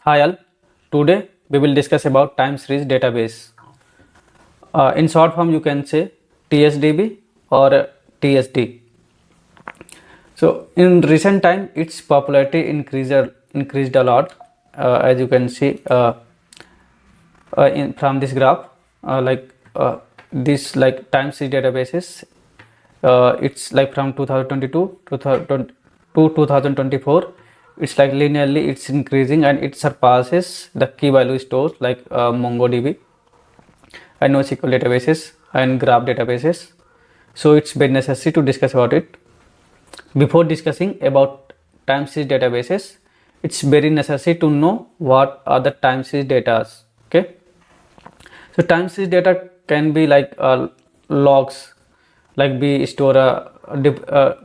Hi all, today we will discuss about time series database. In short form you can say TSDB or TSD. So in recent time its popularity increased a lot, as you can see from this graph. This like time series databases, it's like from 2022 to 2024, it's like linearly it's increasing and it surpasses the key value stores like MongoDB and NoSQL databases and graph databases. So it's very necessary to discuss about it. Before discussing about time series databases, it's very necessary to know what are the time series data. Okay, so time series data can be like logs, like we store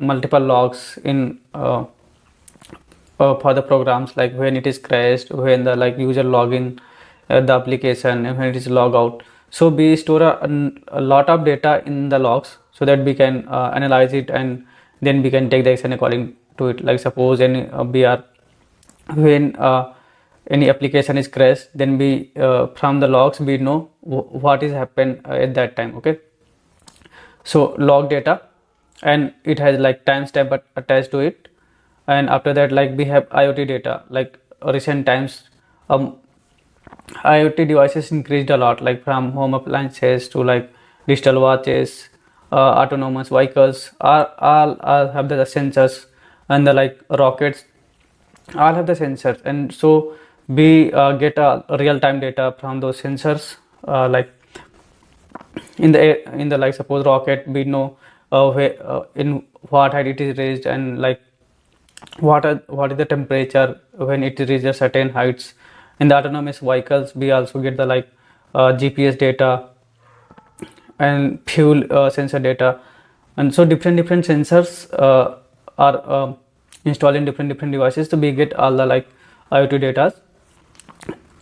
multiple logs in for the programs, like when it is crashed, when the like user login the application, and when it is log out. So we store a lot of data in the logs so that we can analyze it, and then we can take the action according to it. Like suppose any when any application is crashed, then we from the logs we know what is happened at that time. Okay, so log data, and it has like timestamp attached to it. And after that, like we have IoT data, like recent times IoT devices increased a lot, like from home appliances to like digital watches, autonomous vehicles all have the sensors, and the like rockets all have the sensors. And so we get a real-time data from those sensors, like in the like suppose rocket, we know where in what height it is raised, and like what is the temperature when it reaches certain heights. In the autonomous vehicles we also get the like GPS data and fuel sensor data. And so different sensors are installed in different devices, so we get all the like IoT data.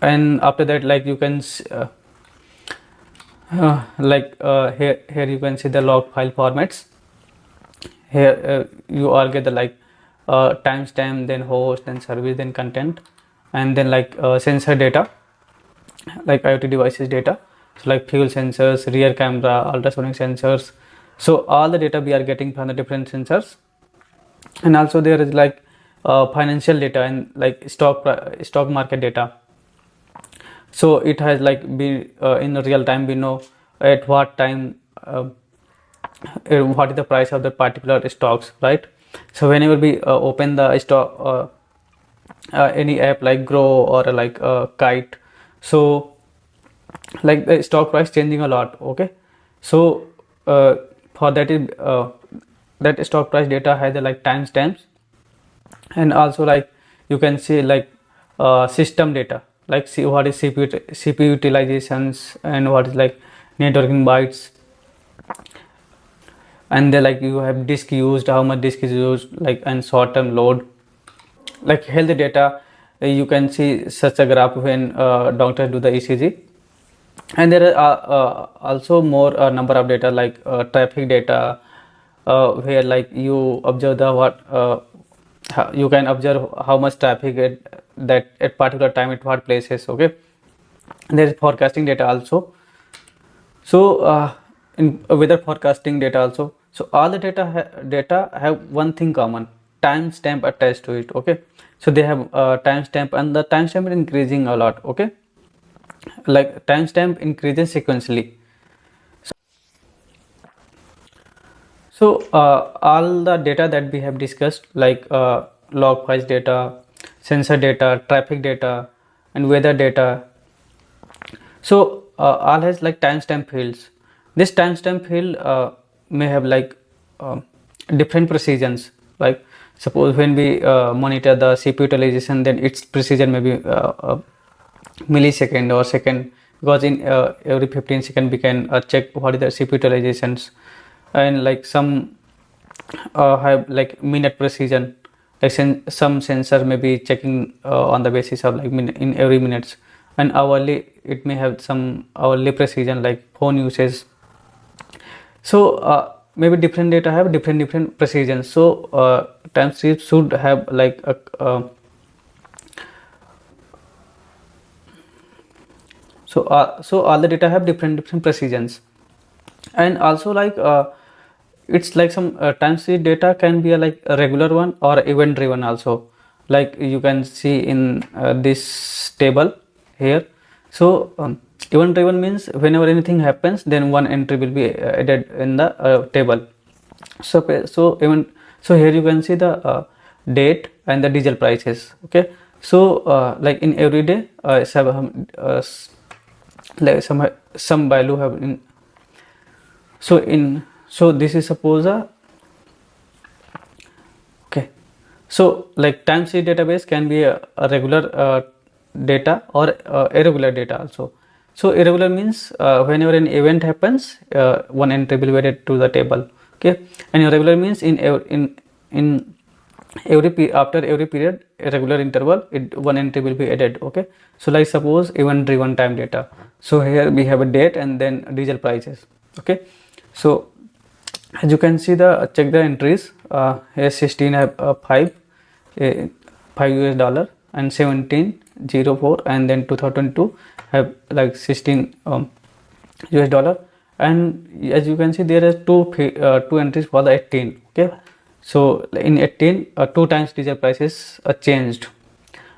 And after that, like you can here you can see the log file formats. Here you all get the like timestamp, then host, then service, then content, and then like sensor data, like IoT devices data. So like fuel sensors, rear camera, ultrasonic sensors. So all the data we are getting from the different sensors. And also there is like financial data and like stock market data. So it has like be in real time we know at what time what is the price of the particular stocks, right? So whenever we open the stock any app like Grow or like Kite, so like the stock price changing a lot. Okay, so for that is that stock price data has the like timestamps. And also like you can see like system data, like see what is CPU utilizations, and what is like networking bytes. And then like you have disk used, how much disk is used, like, and short term load. Like health data, you can see such a graph when doctors do the ECG. And there are also more number of data like traffic data, where like you observe the you can observe how much traffic at particular time at what places. Okay, and there is forecasting data also. So in weather forecasting data also. So all the data have one thing common: timestamp attached to it. Okay, so they have timestamp, and the timestamp is increasing a lot. Okay, like timestamp increases sequentially. So all the data that we have discussed, like log files data, sensor data, traffic data, and weather data, so all has like timestamp fields. This timestamp field may have like different precisions. Like suppose when we monitor the CPU utilization, then its precision may be millisecond or second, because in every 15 seconds we can check what is the CPU utilizations. And like some have like minute precision, like some sensor may be checking on the basis of like in every minutes. And hourly, it may have some hourly precision, like phone usage. So maybe different data have different precision. So time series should have like So all the data have different precisions. And also like it's like some time series data can be like a regular one or event driven also, like you can see in this table here. So event driven means whenever anything happens, then one entry will be added in the table. So here you can see the date and the diesel prices. Okay, so like in every day like some value have in. So this is suppose a okay. So like time series database can be a regular data or irregular data also. So irregular means whenever an event happens, one entry will be added to the table. Okay, and irregular means in after every period, a regular interval, one entry will be added. Okay, so like suppose event driven time data. So here we have a date and then diesel prices. Okay, so as you can see, the check the entries. Here 16 have 5 US dollar, and 1704, and then 2002 have like 16 US dollar. And as you can see, there are two entries for the 18. Okay, so in 18 two times diesel prices are changed,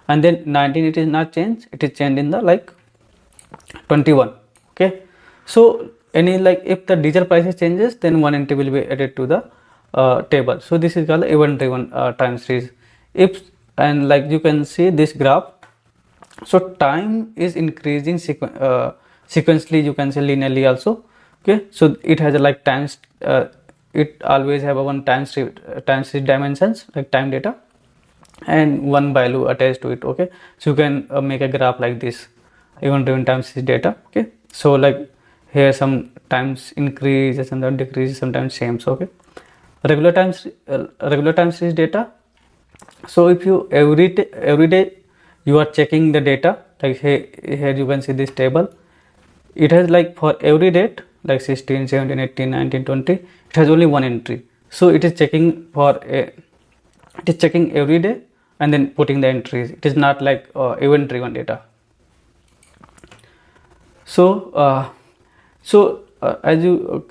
and then 19 it is not changed, it is changed in the like 21. Okay, so any like if the diesel prices changes, then one entry will be added to the table. So this is called event driven time series. If and like you can see this graph, so time is increasing sequentially, you can say linearly also. Okay, so it has a like times it always have a one time series dimensions like time data and one value attached to it. Okay, so you can make a graph like this, event driven time series data. Okay, so like here sometimes increases, sometimes decreases, sometimes same. So okay, regular time series data. So if you every day you are checking the data, like here you can see this table, it has like for every date like 16, 17, 18, 19, 20, it has only one entry. So it is checking every day and then putting the entries. It is not like event driven data. So as you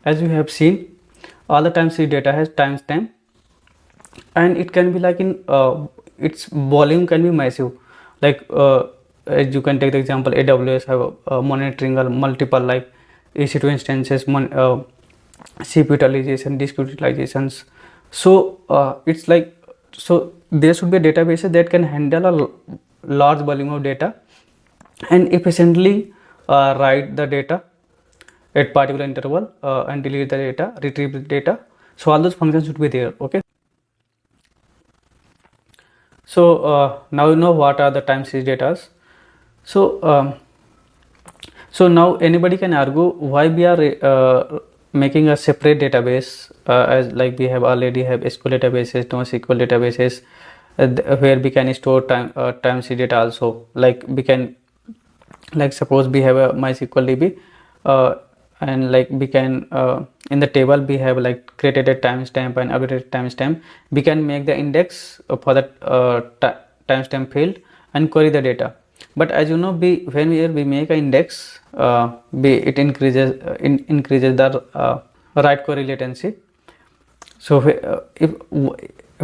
have seen, all the time series data has timestamp, and it can be like in its volume can be massive. Like as you can take the example, AWS have monitoring multiple like EC2 instances, CPU utilization, disk utilizations. So it's like, so there should be a database that can handle a large volume of data and efficiently write the data at particular interval and delete the data, retrieve the data. So all those functions should be there. Okay, so now you know what are the time series data. So so now anybody can argue why we are making a separate database, as like we have already have SQL databases, NoSQL databases, where we can store time series data also. Like we can, like suppose we have a MySQLDB, and like we can in the table we have like created a timestamp and updated timestamp. We can make the index for that timestamp field and query the data. But as you know, when we make an index, it increases the write query latency. So if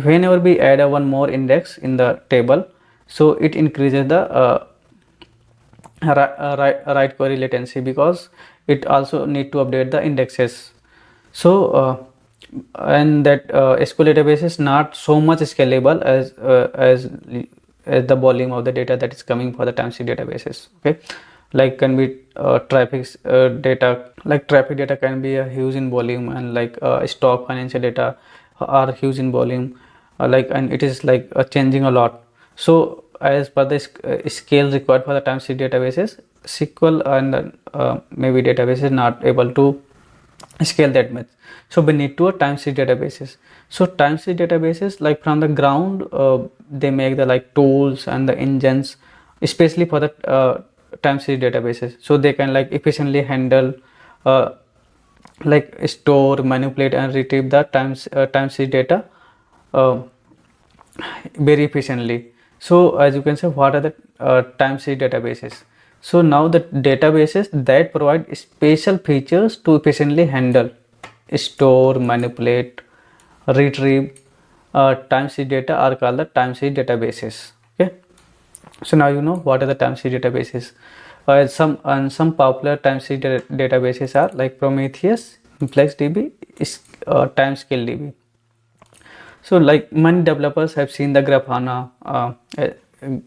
whenever we add one more index in the table, so it increases the write query latency, because it also need to update the indexes. So and that SQL database is not so much scalable as the volume of the data that is coming for the time series databases. Okay, like can be traffic data, like traffic data can be huge in volume, and like stock financial data are huge in volume, like, and it is like changing a lot. So as per the scale required for the time series databases, SQL and maybe database is not able to scale that much. So we need to a time series databases. So time series databases, like from the ground, they make the like tools and the engines especially for the time series databases, so they can like efficiently handle like store, manipulate and retrieve the time series data very efficiently. So as you can say, what are the time series databases? So now the databases that provide special features to efficiently handle, store, manipulate, retrieve time series data are called the time series databases. Okay, so now you know what are the time series databases. Some popular time series databases are like Prometheus, InfluxDB, TimeScaleDB. So like many developers have seen the Grafana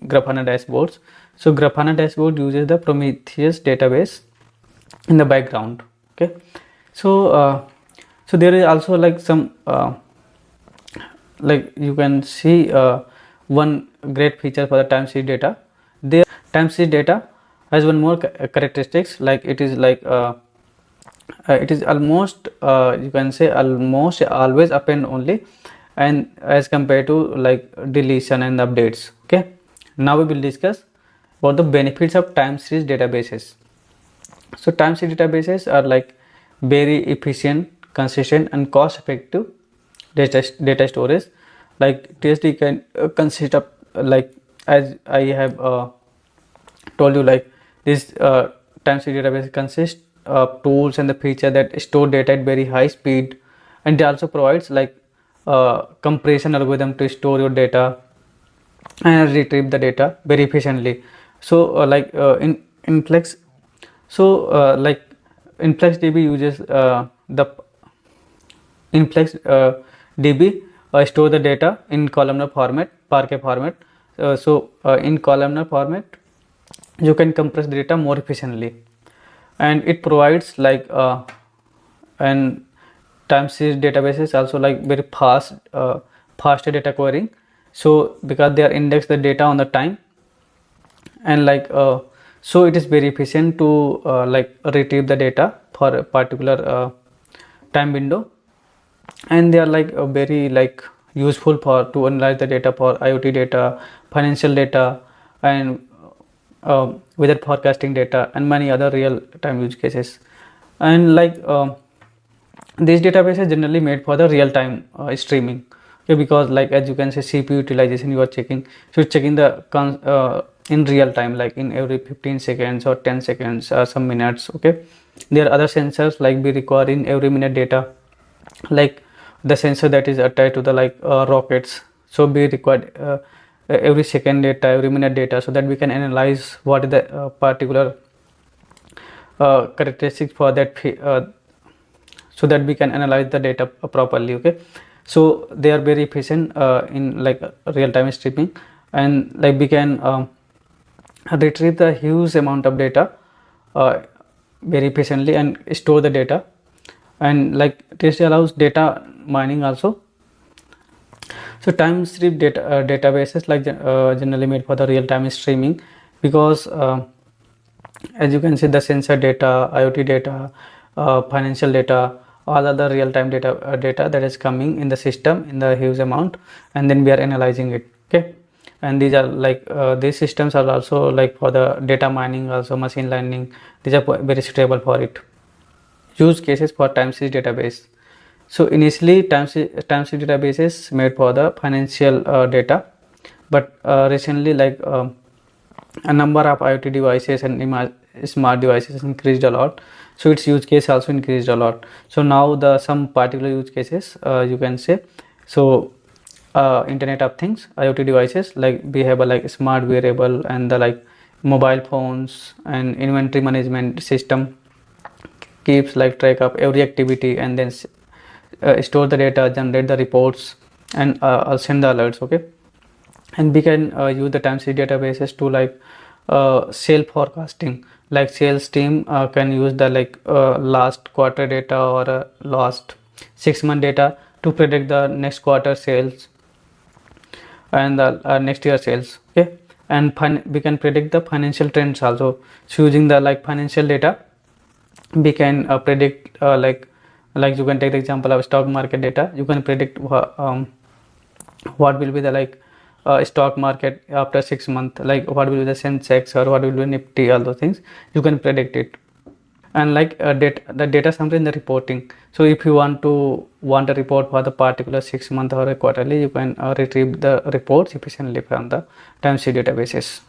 dashboards. So Grafana dashboard uses the Prometheus database in the background. Okay, so so there is also like some like you can see one great feature for the time series data. There time series data has one more characteristics, like it is like it is almost you can say almost always append only, and as compared to like deletion and updates. Okay, now we will discuss about the benefits of time series databases. So time series databases are like very efficient, consistent and cost effective data storage. Like TSD can consist of like, as I have told you, like this time series database consists of tools and the feature that store data at very high speed, and they also provides like compression algorithm to store your data and retrieve the data very efficiently. So in Influx, so like InfluxDB uses the InfluxDB store the data in columnar format, Parquet format. In columnar format, you can compress the data more efficiently, and it provides like and time series databases also like very faster data querying. So because they are index the data on the time, and like so it is very efficient to like retrieve the data for a particular time window, and they are like very like useful for to analyze the data for IoT data, financial data, and weather forecasting data, and many other real time use cases. And like these databases generally made for the real time streaming. Okay, because like as you can say CPU utilization you are checking, so you're checking the in real time, like in every 15 seconds or 10 seconds or some minutes. Okay, there are other sensors like we require in every minute data, like the sensor that is attached to the like rockets, so we require every second data, every minute data, so that we can analyze what is the particular characteristics for that so that we can analyze the data properly. Okay, so they are very efficient in like real time streaming, and like we can retrieve the huge amount of data very efficiently and store the data. And like TSD allows data mining also. So time series databases like generally made for the real time streaming, because as you can see the sensor data, IoT data, financial data, all other real time data that is coming in the system in the huge amount, and then we are analyzing it. Okay, and these are like these systems are also like for the data mining, also machine learning. These are very suitable for it. Use cases for time series database. So initially time series databases made for the financial data, but recently like a number of IoT devices and smart devices increased a lot, so its use case also increased a lot. So now the some particular use cases you can say, so Internet of Things, IoT devices, like we have a like smart wearable and the like mobile phones, and inventory management system keeps like track of every activity, and then store the data, generate the reports, and send the alerts. Okay, and we can use the time series databases to like sale forecasting, like sales team can use the like last quarter data or last 6 month data to predict the next quarter sales and the next year sales. Okay, and we can predict the financial trends also. So using the like financial data, we can predict like you can take the example of stock market data. You can predict what will be the like stock market after 6 months, like what will be the Sensex or what will be Nifty, all those things you can predict it. And like the data summary in the reporting, so if you want a report for the particular 6 month or a quarterly, you can retrieve the reports efficiently from the time series databases.